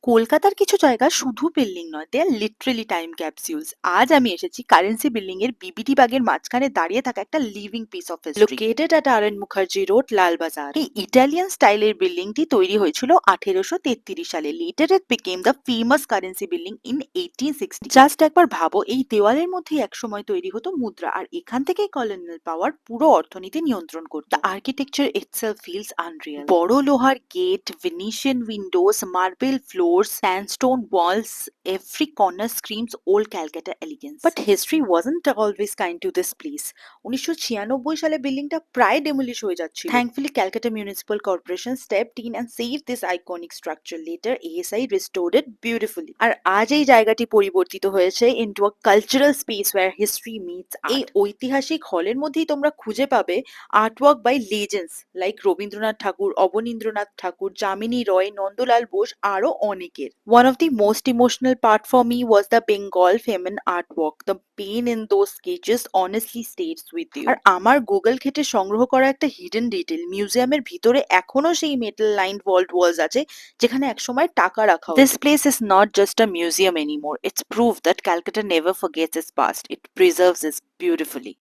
কলকাতার কিছু জায়গা শুধু বিল্ডিং নয়, দে আর লিটারেলি টাইম ক্যাপসিউলস। আজ আমি এসেছি কারেন্সি বিল্ডিং এর বিবিডি বাগের মাঝখানে দাঁড়িয়ে থাকা একটা living piece of history, located at R N Mukherjee road, Lalbazar. এই ইটালিয়ান স্টাইলের বিল্ডিংটি তৈরি হয়েছিল 1833 সালে। Later it became the famous currency building in 1860। Just একবার ভাবো, এই দেওয়ালের মধ্যেই একসময় তৈরি হতো মুদ্রা, আর এখান থেকেই কলোনিয়াল পাওয়ার পুরো অর্থনীতি নিয়ন্ত্রণ করত। The architecture itself feels unreal. বড় লোহার gate, Venetian windows, marble floors, sandstone walls, every corner screams old Calcutta elegance. But history wasn't always kind to this place. 1996 সালে বিল্ডিংটা প্রায় ডেমোলিশ হয়ে যাচ্ছিল। Thankfully, Calcutta Municipal Corporation stepped in and saved this iconic structure. Later, ASI restored it beautifully. আর আজ এই জায়গাটি পরিবর্তিত হয়েছে into a cultural space where history meets art. এই ঐতিহাসিক হলের মধ্যেই তোমরা খুঁজে পাবে artwork by legends like Rabindranath Tagore, Abanindranath Tagore, Jamini Roy, Nandalal Bose, আরো অনেকের। One of the most emotional part for me was the Bengal famine artwork. The pain in those sketches honestly stays with you. আর আমার গুগল ঘেটে সংগ্রহ করা একটা হিডেন ডিটেল, মিউজিয়ামের ভিতরে এখনো সেই মেটাল লাইন ওয়ালড ওয়ালস আছে যেখানে একসময় টাকা রাখা হতো। This place is not just a museum anymore. It's proof that Calcutta never forgets its past. It preserves it beautifully.